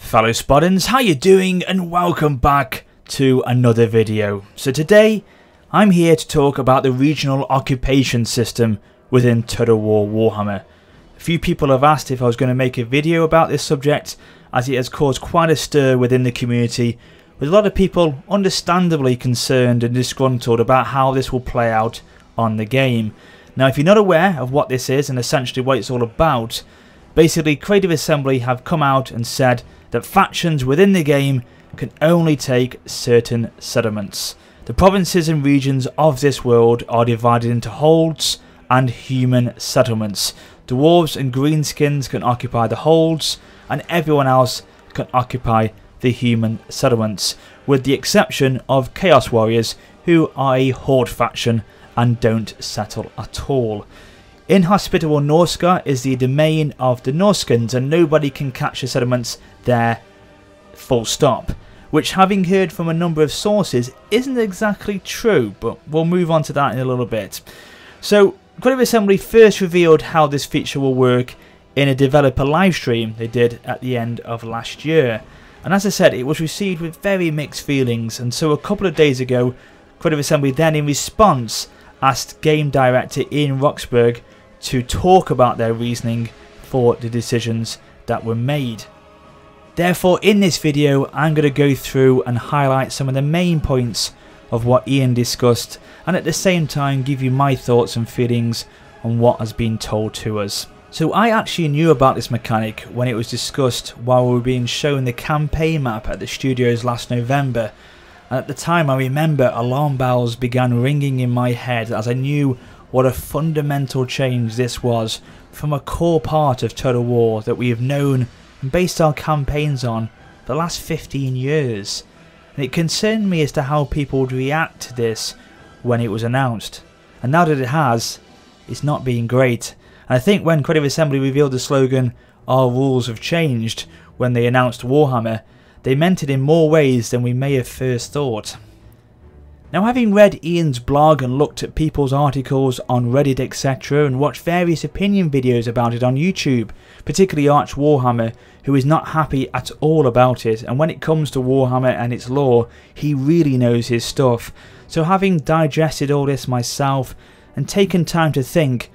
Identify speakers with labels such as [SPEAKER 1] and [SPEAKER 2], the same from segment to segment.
[SPEAKER 1] Fellow Spartans, how you doing, and welcome back to another video. So today I'm here to talk about the regional occupation system within Total War Warhammer. A few people have asked if I was going to make a video about this subject, as it has caused quite a stir within the community, with a lot of people understandably concerned and disgruntled about how this will play out on the game. Now, if you're not aware of what this is and essentially what it's all about, basically Creative Assembly have come out and said that factions within the game can only take certain settlements. The provinces and regions of this world are divided into holds and human settlements. Dwarves and Greenskins can occupy the holds, and everyone else can occupy the human settlements, with the exception of Chaos Warriors, who are a horde faction and don't settle at all. Inhospitable Norsca is the domain of the Norskins, and nobody can catch the settlements there, full stop. Which, having heard from a number of sources, isn't exactly true, but we'll move on to that in a little bit. So, Creative Assembly first revealed how this feature will work in a developer livestream they did at the end of last year. And as I said, it was received with very mixed feelings, and so a couple of days ago, Creative Assembly then in response asked game director Ian Roxburgh to talk about their reasoning for the decisions that were made. Therefore, in this video I'm going to go through and highlight some of the main points of what Ian discussed, and at the same time give you my thoughts and feelings on what has been told to us. So I actually knew about this mechanic when it was discussed while we were being shown the campaign map at the studios last November, and at the time I remember alarm bells began ringing in my head as I knew what a fundamental change this was from a core part of Total War that we have known and based our campaigns on for the last 15 years. And it concerned me as to how people would react to this when it was announced. And now that it has, it's not been great. And I think when Creative Assembly revealed the slogan, "Our rules have changed," when they announced Warhammer, they meant it in more ways than we may have first thought. Now, having read Ian's blog and looked at people's articles on Reddit etc, and watched various opinion videos about it on YouTube, particularly Arch Warhammer, who is not happy at all about it, and when it comes to Warhammer and its lore, he really knows his stuff. So having digested all this myself and taken time to think,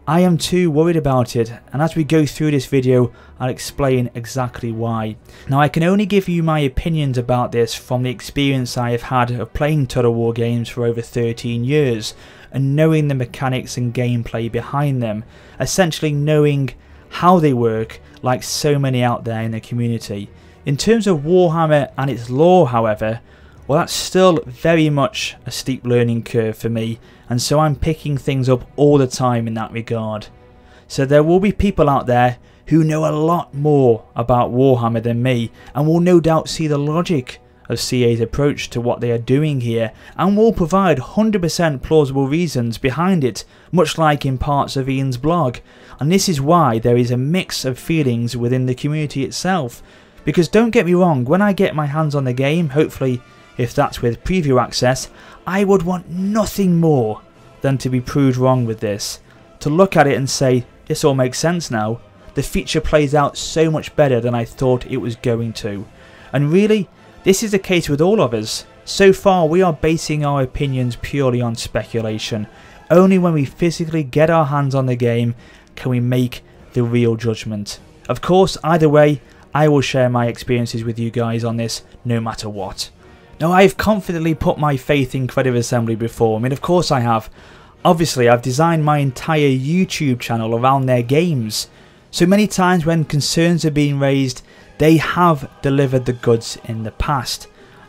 [SPEAKER 1] I am too worried about it, and as we go through this video I'll explain exactly why. Now, I can only give you my opinions about this from the experience I have had of playing Total War games for over 13 years and knowing the mechanics and gameplay behind them, essentially knowing how they work like so many out there in the community. In terms of Warhammer and its lore, however, well, that's still very much a steep learning curve for me, and so I'm picking things up all the time in that regard. So there will be people out there who know a lot more about Warhammer than me, and will no doubt see the logic of CA's approach to what they are doing here, and will provide 100% plausible reasons behind it, much like in parts of Ian's blog. And this is why there is a mix of feelings within the community itself. Because don't get me wrong, when I get my hands on the game, hopefully if that's with preview access, I would want nothing more than to be proved wrong with this. To look at it and say, this all makes sense now. The feature plays out so much better than I thought it was going to. And really, this is the case with all of us. So far we are basing our opinions purely on speculation. Only when we physically get our hands on the game can we make the real judgment. Of course, either way, I will share my experiences with you guys on this no matter what. Now, I've confidently put my faith in Creative Assembly before. I mean, of course I have. Obviously, I've designed my entire YouTube channel around their games. So many times when concerns are being raised, they have delivered the goods in the past.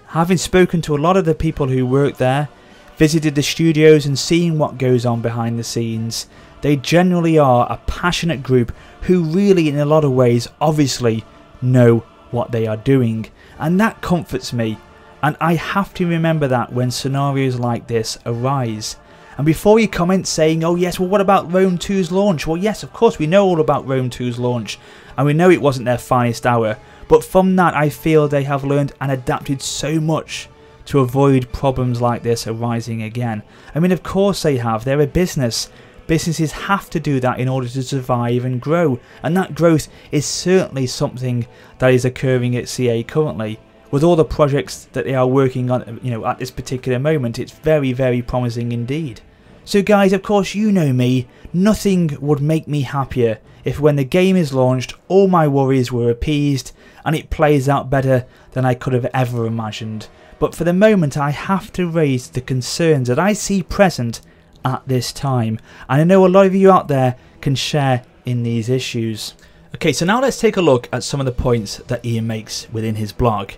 [SPEAKER 1] Having spoken to a lot of the people who work there, visited the studios and seen what goes on behind the scenes, they generally are a passionate group who really, in a lot of ways, obviously know what they are doing. And that comforts me. And I have to remember that when scenarios like this arise. And before you comment saying, oh yes, well what about Rome 2's launch? Well yes, of course we know all about Rome 2's launch, and we know it wasn't their finest hour, but from that I feel they have learned and adapted so much to avoid problems like this arising again. I mean, of course they have, they're a business, Businesses have to do that in order to survive and grow, and that growth is certainly something that is occurring at CA currently. With all the projects that they are working on, at this particular moment, it's very, very promising indeed. So guys, of course you know me, nothing would make me happier if when the game is launched all my worries were appeased and it plays out better than I could have ever imagined. But for the moment I have to raise the concerns that I see present at this time, and I know a lot of you out there can share in these issues. Okay, so now let's take a look at some of the points that Ian makes within his blog.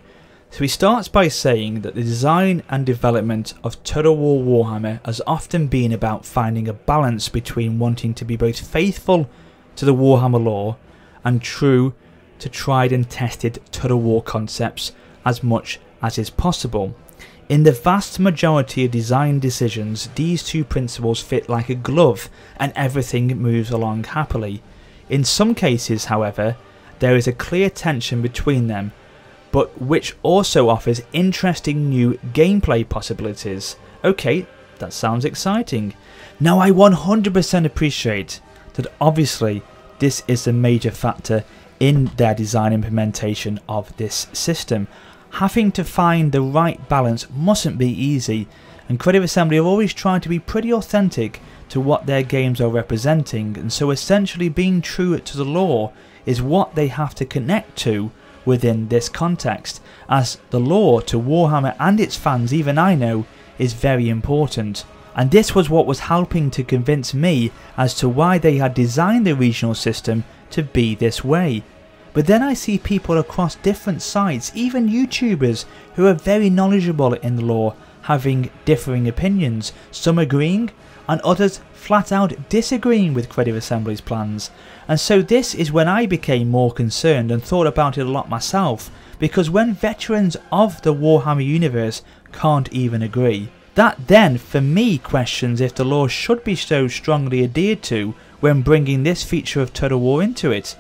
[SPEAKER 1] So he starts by saying that the design and development of Total War Warhammer has often been about finding a balance between wanting to be both faithful to the Warhammer lore and true to tried and tested Total War concepts as much as is possible. In the vast majority of design decisions, these two principles fit like a glove and everything moves along happily. In some cases, however, there is a clear tension between them, but which also offers interesting new gameplay possibilities. Okay, that sounds exciting. Now I 100% appreciate that obviously this is a major factor in their design implementation of this system. Having to find the right balance mustn't be easy, and Creative Assembly have always tried to be pretty authentic to what their games are representing, and so essentially being true to the lore is what they have to connect to within this context, as the lore to Warhammer and its fans, even I know, is very important. And this was what was helping to convince me as to why they had designed the regional system to be this way. But then I see people across different sites, even YouTubers who are very knowledgeable in the lore, having differing opinions, some agreeing and others flat out disagreeing with Creative Assembly's plans. And so this is when I became more concerned and thought about it a lot myself, because when veterans of the Warhammer universe can't even agree, that then for me questions if the lore should be so strongly adhered to when bringing this feature of Total War into it.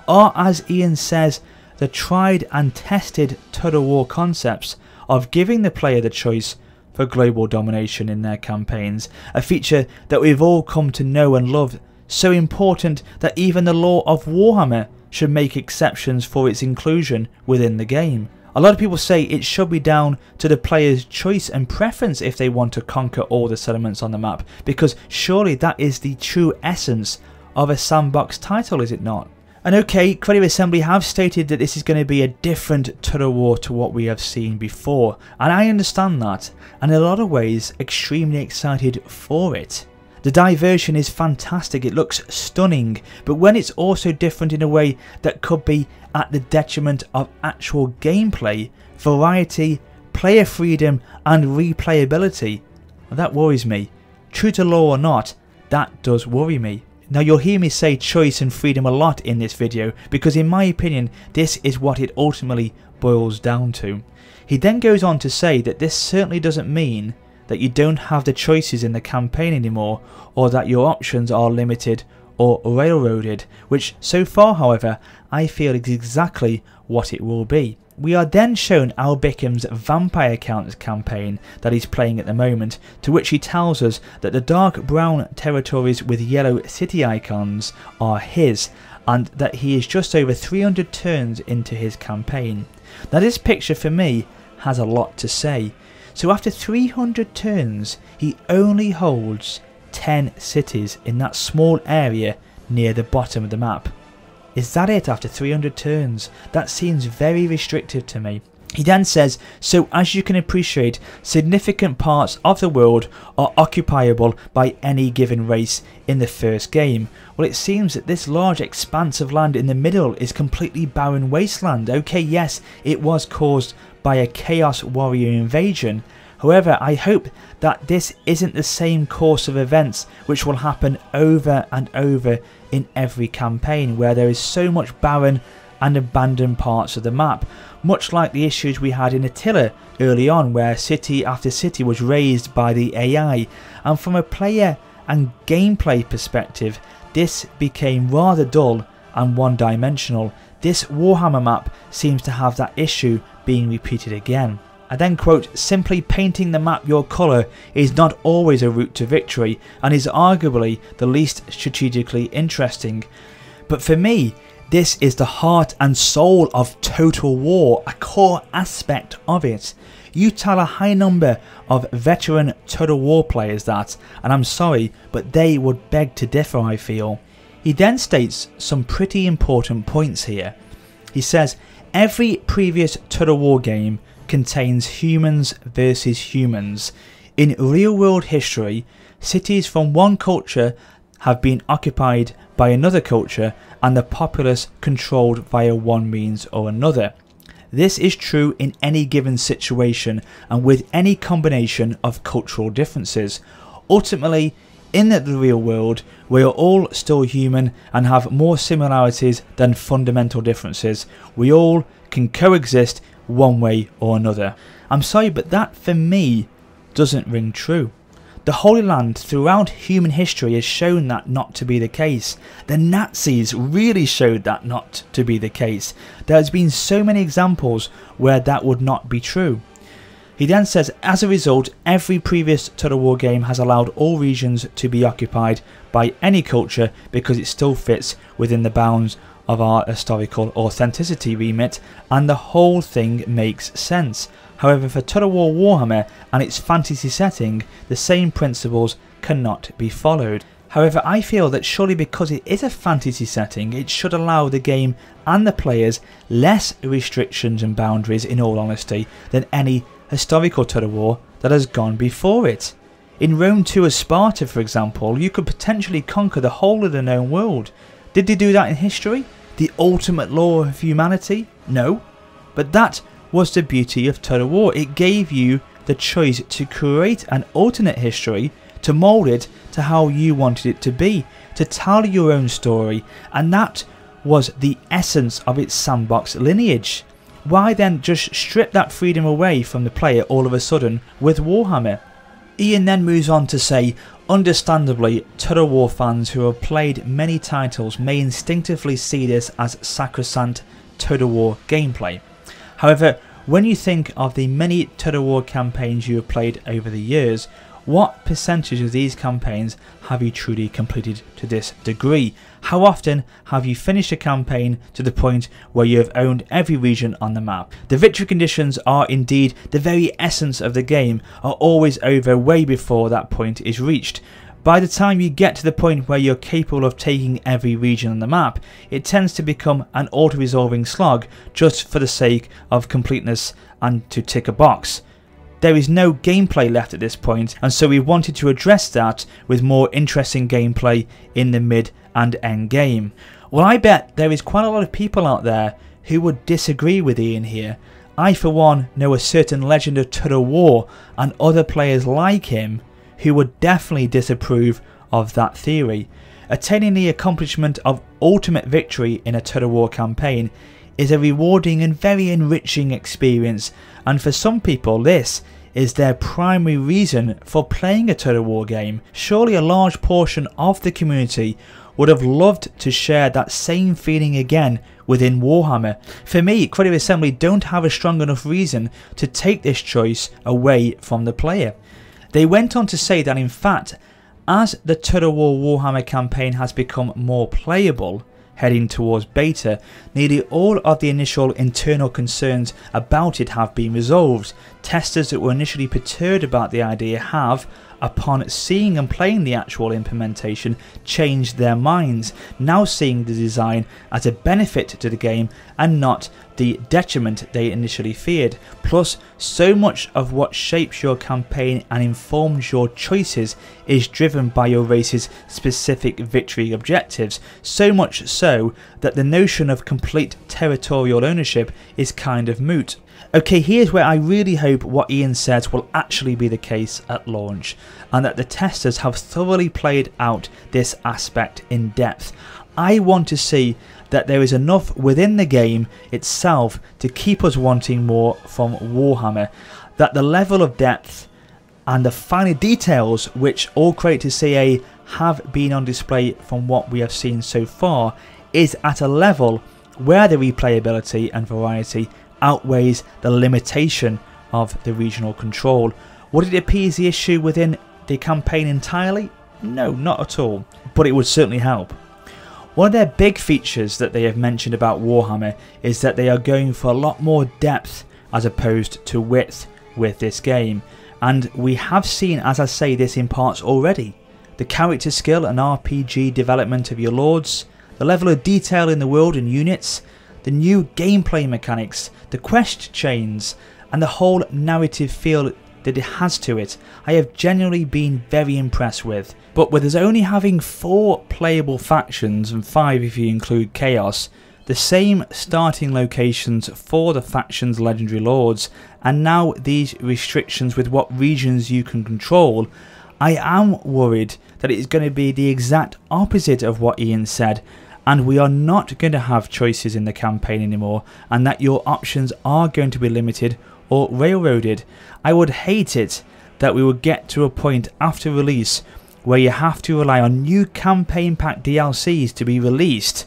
[SPEAKER 1] Or, as Ian says, the tried and tested Total War concepts of giving the player the choice for global domination in their campaigns, a feature that we've all come to know and love, so important that even the lore of Warhammer should make exceptions for its inclusion within the game. A lot of people say it should be down to the player's choice and preference if they want to conquer all the settlements on the map, because surely that is the true essence of a sandbox title, is it not? And okay, Creative Assembly have stated that this is going to be a different Total War to what we have seen before, and I understand that, and in a lot of ways extremely excited for it. The diversion is fantastic, it looks stunning, but when it's also different in a way that could be at the detriment of actual gameplay, variety, player freedom and replayability, that worries me. True to lore or not, that does worry me. Now you'll hear me say choice and freedom a lot in this video, because in my opinion this is what it ultimately boils down to. He then goes on to say that this certainly doesn't mean that you don't have the choices in the campaign anymore, or that your options are limited or railroaded, which so far however I feel is exactly what it will be. We are then shown Al Bickham's Vampire Counters campaign that he's playing at the moment, to which he tells us that the dark brown territories with yellow city icons are his, and that he is just over 300 turns into his campaign. Now this picture for me has a lot to say. So after 300 turns he only holds 10 cities in that small area near the bottom of the map. Is that it after 300 turns? That seems very restrictive to me. He then says, so as you can appreciate, significant parts of the world are occupiable by any given race in the first game. Well, it seems that this large expanse of land in the middle is completely barren wasteland. Okay, yes, it was caused by a Chaos Warrior invasion. However, I hope that this isn't the same course of events which will happen over and over in every campaign, where there is so much barren and abandoned parts of the map, much like the issues we had in Attila early on, where city after city was raised by the AI, and from a player and gameplay perspective this became rather dull and one-dimensional. This Warhammer map seems to have that issue being repeated again. I then quote, "Simply painting the map your colour is not always a route to victory and is arguably the least strategically interesting. But for me, this is the heart and soul of Total War, a core aspect of it. You tell a high number of veteran Total War players that, and I'm sorry, but they would beg to differ, I feel." He then states some pretty important points here. He says, "Every previous Total War game contains humans versus humans. In real world history, cities from one culture have been occupied by another culture and the populace controlled via one means or another. This is true in any given situation and with any combination of cultural differences. Ultimately, in the real world, we are all still human and have more similarities than fundamental differences. We all can coexist one way or another." I'm sorry, but that for me doesn't ring true. The Holy Land throughout human history has shown that not to be the case. The Nazis really showed that not to be the case. There has been so many examples where that would not be true. He then says, "As a result, every previous Total War game has allowed all regions to be occupied by any culture because it still fits within the bounds of our historical authenticity remit, and the whole thing makes sense. However, for Total War Warhammer and its fantasy setting, the same principles cannot be followed. However, I feel that surely because it is a fantasy setting, it should allow the game and the players less restrictions and boundaries, in all honesty, than any historical Total War that has gone before it. In Rome 2 as Sparta, for example, you could potentially conquer the whole of the known world. Did they do that in history? The ultimate law of humanity? No. But that was the beauty of Total War. It gave you the choice to create an alternate history, to mould it to how you wanted it to be, to tell your own story, and that was the essence of its sandbox lineage. Why then just strip that freedom away from the player all of a sudden with Warhammer? Ian then moves on to say, understandably, Total War fans who have played many titles may instinctively see this as sacrosanct Total War gameplay. However, when you think of the many Total War campaigns you have played over the years, what percentage of these campaigns have you truly completed to this degree? How often have you finished a campaign to the point where you have owned every region on the map? The victory conditions are indeed the very essence of the game, are always over way before that point is reached. By the time you get to the point where you're capable of taking every region on the map, it tends to become an auto-resolving slog just for the sake of completeness and to tick a box. There is no gameplay left at this point, and so we wanted to address that with more interesting gameplay in the mid and end game. Well, I bet there is quite a lot of people out there who would disagree with Ian here. I for one know a certain legend of Total War and other players like him who would definitely disapprove of that theory. Attaining the accomplishment of ultimate victory in a Total War campaign is a rewarding and very enriching experience, and for some people this is their primary reason for playing a Total War game. Surely a large portion of the community would have loved to share that same feeling again within Warhammer. For me, Creative Assembly don't have a strong enough reason to take this choice away from the player. They went on to say that in fact, as the Total War Warhammer campaign has become more playable, heading towards beta, nearly all of the initial internal concerns about it have been resolved. Testers that were initially perturbed about the idea have, upon seeing and playing the actual implementation, changed their minds, now seeing the design as a benefit to the game and not the detriment they initially feared. Plus, so much of what shapes your campaign and informs your choices is driven by your race's specific victory objectives, so much so that the notion of complete territorial ownership is kind of moot. Okay, here's where I really hope what Ian says will actually be the case at launch, and that the testers have thoroughly played out this aspect in depth. I want to see that there is enough within the game itself to keep us wanting more from Warhammer, that the level of depth and the finer details which all creators CA have been on display from what we have seen so far is at a level where the replayability and variety outweighs the limitation of the regional control. Would it appease the issue within the campaign entirely? No, not at all, but it would certainly help. One of their big features that they have mentioned about Warhammer is that they are going for a lot more depth as opposed to width with this game, and we have seen, as I say, this in parts already. The character skill and RPG development of your lords, the level of detail in the world and units, the new gameplay mechanics, the quest chains, and the whole narrative feel that it has to it, I have genuinely been very impressed with. But with us only having 4 playable factions, and 5 if you include Chaos, the same starting locations for the faction's legendary lords, and now these restrictions with what regions you can control, I am worried that it is going to be the exact opposite of what Ian said, and we are not going to have choices in the campaign anymore, and that your options are going to be limited or railroaded. I would hate it that we would get to a point after release where you have to rely on new campaign pack DLCs to be released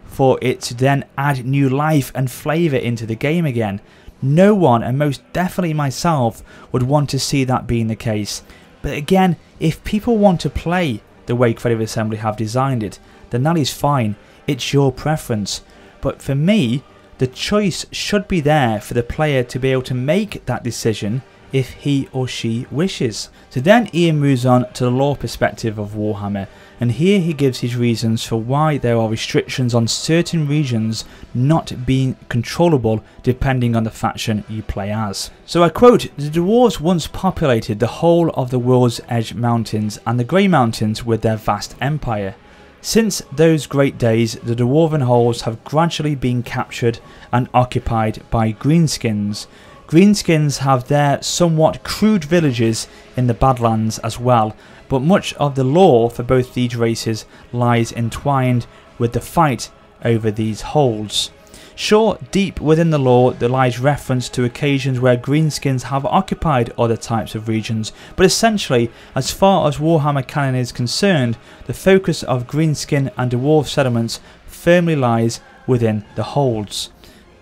[SPEAKER 1] for it to then add new life and flavour into the game again. No one, and most definitely myself, would want to see that being the case. But again, if people want to play the way Creative Assembly have designed it, then that is fine, it's your preference. But for me, the choice should be there for the player to be able to make that decision if he or she wishes. So then Ian moves on to the lore perspective of Warhammer, and here he gives his reasons for why there are restrictions on certain regions not being controllable depending on the faction you play as. So I quote, "The dwarves once populated the whole of the World's Edge Mountains and the Grey Mountains with their vast empire. Since those great days, the dwarven holds have gradually been captured and occupied by Greenskins. Greenskins have their somewhat crude villages in the Badlands as well, but much of the lore for both these races lies entwined with the fight over these holds. Sure, deep within the lore there lies reference to occasions where Greenskins have occupied other types of regions, but essentially, as far as Warhammer canon is concerned, the focus of Greenskin and dwarf settlements firmly lies within the holds.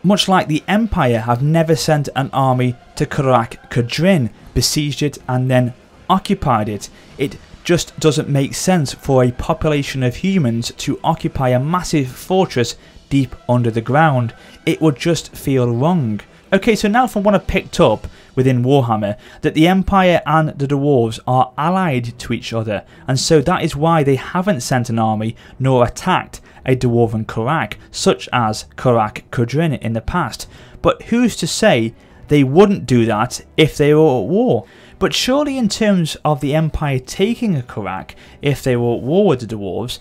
[SPEAKER 1] Much like the Empire have never sent an army to Karak Kadrin, besieged it and then occupied it. It just doesn't make sense for a population of humans to occupy a massive fortress deep under the ground. It would just feel wrong. Okay, so now from what I've picked up within Warhammer, that the Empire and the Dwarves are allied to each other, and so that is why they haven't sent an army nor attacked a Dwarven Karak, such as Karak Kadrin in the past. But who's to say they wouldn't do that if they were at war? But surely in terms of the Empire taking a Karak if they were at war with the Dwarves,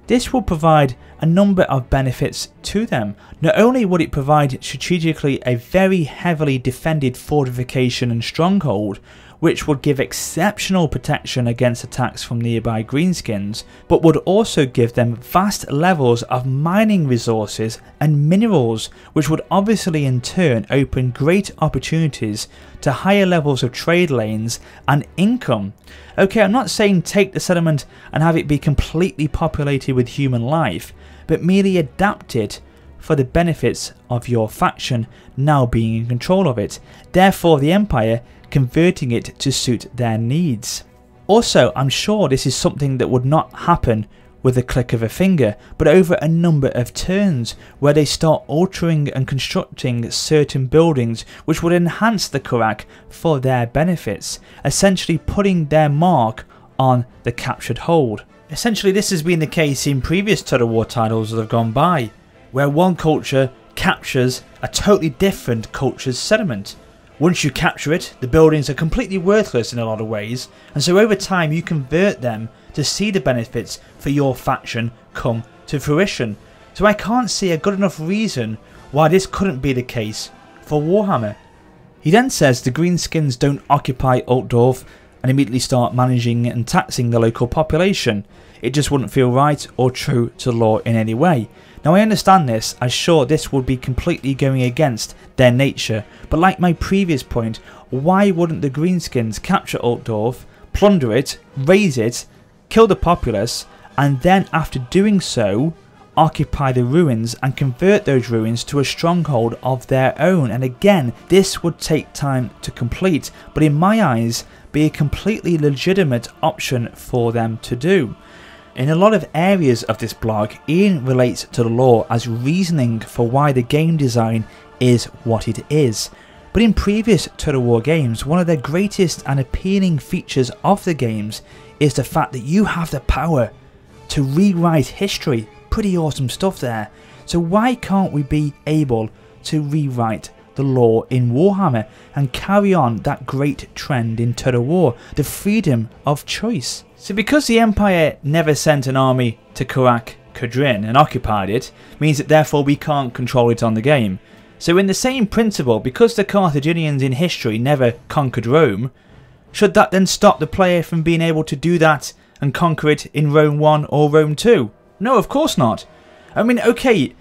[SPEAKER 1] this will provide a number of benefits to them. Not only would it provide strategically a very heavily defended fortification and stronghold, which would give exceptional protection against attacks from nearby Greenskins, but would also give them vast levels of mining resources and minerals, which would obviously in turn open great opportunities to higher levels of trade lanes and income. Okay, I'm not saying take the settlement and have it be completely populated with human life, but merely adapt it for the benefits of your faction now being in control of it. Therefore the Empire converting it to suit their needs. Also, I'm sure this is something that would not happen with a click of a finger, but over a number of turns, where they start altering and constructing certain buildings which would enhance the Karak for their benefits, essentially putting their mark on the captured hold. Essentially this has been the case in previous Total War titles that have gone by, where one culture captures a totally different culture's settlement. Once you capture it, the buildings are completely worthless in a lot of ways, and so over time you convert them to see the benefits for your faction come to fruition. So I can't see a good enough reason why this couldn't be the case for Warhammer. He then says the Greenskins don't occupy Altdorf and immediately start managing and taxing the local population. It just wouldn't feel right or true to lore in any way. Now I understand this, as sure this would be completely going against their nature, but like my previous point, why wouldn't the Greenskins capture Altdorf, plunder it, raise it, kill the populace, and then after doing so, occupy the ruins and convert those ruins to a stronghold of their own. And again, this would take time to complete, but in my eyes be a completely legitimate option for them to do. In a lot of areas of this blog, Ian relates to the lore as reasoning for why the game design is what it is. But in previous Total War games, one of the greatest and appealing features of the games is the fact that you have the power to rewrite history. Pretty awesome stuff there. So why can't we be able to rewrite the lore in Warhammer and carry on that great trend in Total War, the freedom of choice? So because the Empire never sent an army to Karak Kadrin and occupied it, means that therefore we can't control it on the game. So in the same principle, because the Carthaginians in history never conquered Rome, should that then stop the player from being able to do that and conquer it in Rome 1 or Rome 2? No, of course not. I mean, okay,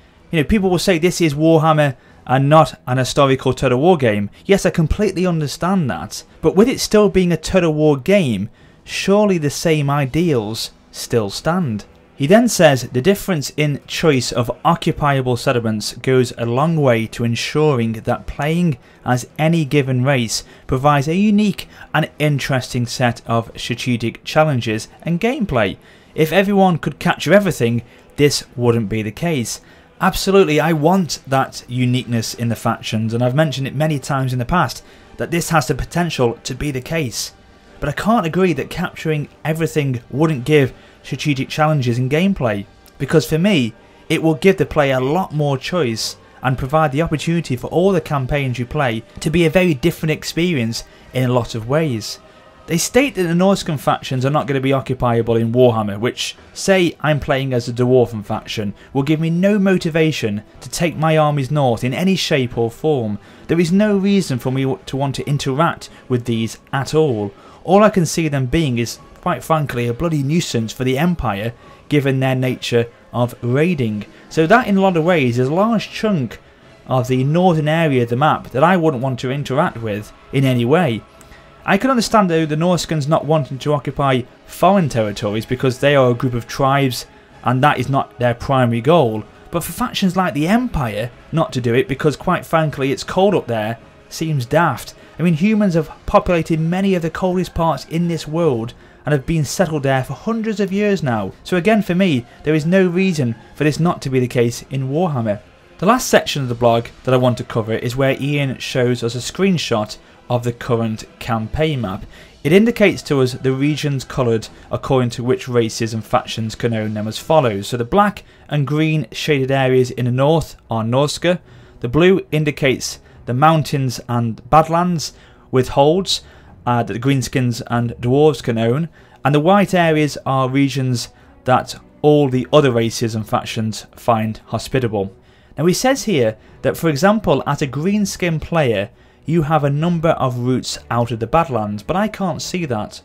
[SPEAKER 1] people will say this is Warhammer and not an historical Total War game. Yes, I completely understand that. But with it still being a Total War game, surely the same ideals still stand. He then says the difference in choice of occupiable settlements goes a long way to ensuring that playing as any given race provides a unique and interesting set of strategic challenges and gameplay. If everyone could capture everything, this wouldn't be the case. Absolutely, I want that uniqueness in the factions, and I've mentioned it many times in the past that this has the potential to be the case. But I can't agree that capturing everything wouldn't give strategic challenges in gameplay, because for me it will give the player a lot more choice and provide the opportunity for all the campaigns you play to be a very different experience in a lot of ways. They state that the Norscan factions are not going to be occupiable in Warhammer, which, say I'm playing as a Dwarven faction, will give me no motivation to take my armies north in any shape or form. There is no reason for me to want to interact with these at all. All I can see them being is, quite frankly, a bloody nuisance for the Empire, given their nature of raiding. So that in a lot of ways is a large chunk of the northern area of the map that I wouldn't want to interact with in any way. I can understand though the Norscans not wanting to occupy foreign territories because they are a group of tribes and that is not their primary goal, but for factions like the Empire not to do it because quite frankly it's cold up there seems daft. I mean, humans have populated many of the coldest parts in this world and have been settled there for hundreds of years now. So again, for me, there is no reason for this not to be the case in Warhammer. The last section of the blog that I want to cover is where Ian shows us a screenshot of the current campaign map. It indicates to us the regions coloured according to which races and factions can own them as follows. So the black and green shaded areas in the north are Norska, the blue indicates the mountains and badlands with holds that the Greenskins and Dwarves can own, and the white areas are regions that all the other races and factions find hospitable. Now he says here that, for example, as a Greenskin player you have a number of routes out of the Badlands, but I can't see that.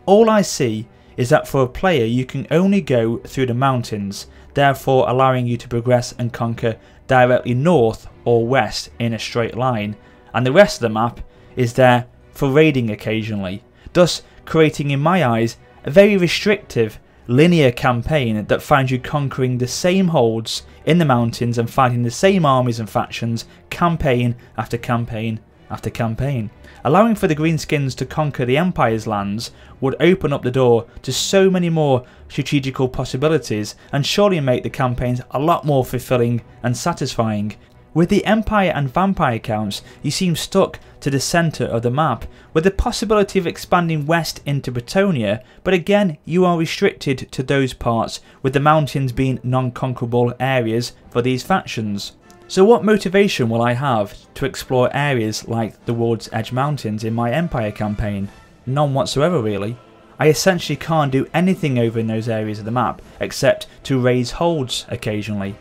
[SPEAKER 1] All I see is that for a player you can only go through the mountains, therefore allowing you to progress and conquer directly north or west in a straight line, and the rest of the map is there for raiding occasionally, thus creating in my eyes a very restrictive linear campaign that finds you conquering the same holds in the mountains and fighting the same armies and factions campaign after campaign after campaign. Allowing for the Greenskins to conquer the Empire's lands would open up the door to so many more strategical possibilities and surely make the campaigns a lot more fulfilling and satisfying. With the Empire and Vampire counts, you seem stuck to the centre of the map, with the possibility of expanding west into Bretonnia, but again you are restricted to those parts, with the mountains being non-conquerable areas for these factions. So what motivation will I have to explore areas like the World's Edge Mountains in my Empire campaign? None whatsoever really. I essentially can't do anything over in those areas of the map except to raise holds occasionally.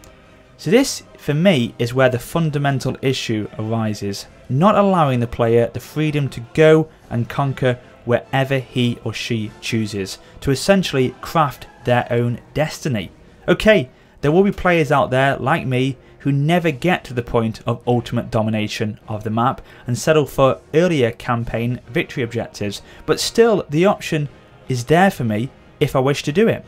[SPEAKER 1] So this, for me, is where the fundamental issue arises, not allowing the player the freedom to go and conquer wherever he or she chooses, to essentially craft their own destiny. Okay, there will be players out there like me who never get to the point of ultimate domination of the map and settle for earlier campaign victory objectives, but still the option is there for me if I wish to do it.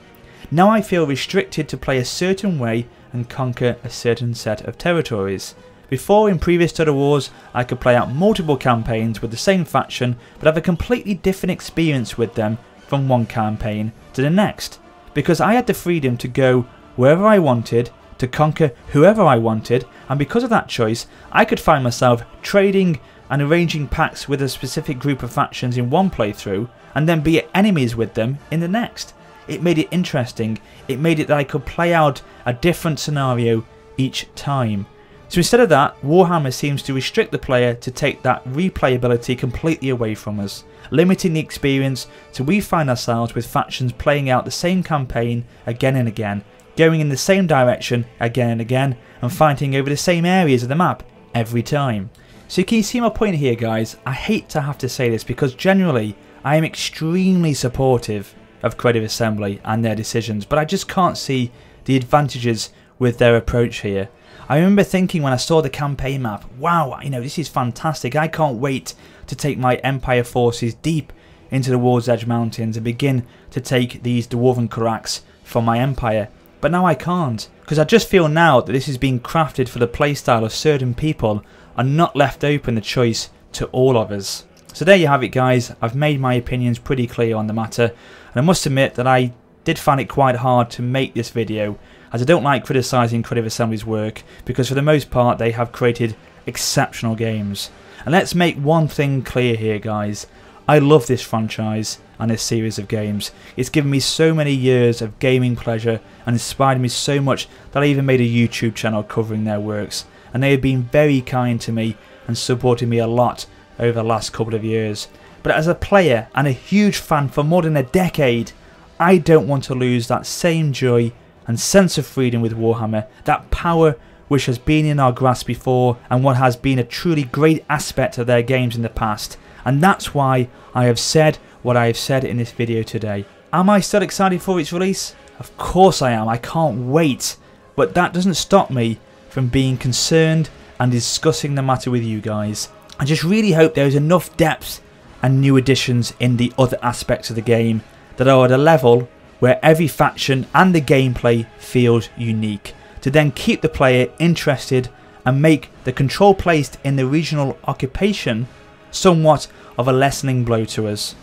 [SPEAKER 1] Now I feel restricted to play a certain way and conquer a certain set of territories. Before, in previous Total Wars, I could play out multiple campaigns with the same faction but have a completely different experience with them from one campaign to the next, because I had the freedom to go wherever I wanted, to conquer whoever I wanted, and because of that choice I could find myself trading and arranging pacts with a specific group of factions in one playthrough and then be enemies with them in the next. It made it interesting, it made it that I could play out a different scenario each time. So instead of that, Warhammer seems to restrict the player to take that replayability completely away from us, limiting the experience so we find ourselves with factions playing out the same campaign again and again, going in the same direction again and again, and fighting over the same areas of the map every time. So can you see my point here, guys? I hate to have to say this because generally I am extremely supportive of Creative Assembly and their decisions, but I just can't see the advantages with their approach here. I remember thinking when I saw the campaign map, wow, this is fantastic. I can't wait to take my Empire forces deep into the War's Edge Mountains and begin to take these Dwarven Karaks from my Empire. But now I can't, because I just feel now that this is being crafted for the playstyle of certain people and not left open the choice to all of us. So there you have it, guys. I've made my opinions pretty clear on the matter, and I must admit that I did find it quite hard to make this video, as I don't like criticising Creative Assembly's work, because for the most part they have created exceptional games. And let's make one thing clear here, guys. I love this franchise and this series of games. It's given me so many years of gaming pleasure and inspired me so much that I even made a YouTube channel covering their works, and they have been very kind to me and supported me a lot over the last couple of years. But as a player and a huge fan for more than a decade, I don't want to lose that same joy and sense of freedom with Warhammer, that power which has been in our grasp before and what has been a truly great aspect of their games in the past. And that's why I have said what I have said in this video today. Am I still excited for its release? Of course I am, I can't wait. But that doesn't stop me from being concerned and discussing the matter with you guys. I just really hope there is enough depth and new additions in the other aspects of the game that are at a level where every faction and the gameplay feels unique, to then keep the player interested and make the control placed in the regional occupation somewhat of a lessening blow to us.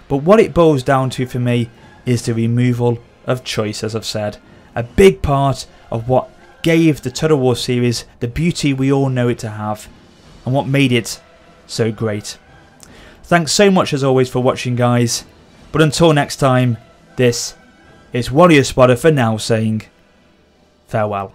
[SPEAKER 1] But what it boils down to for me is the removal of choice, as I've said. A big part of what gave the Total War series the beauty we all know it to have, and what made it so great. Thanks so much as always for watching, guys, but until next time, this is Warrior Spotter for now saying farewell.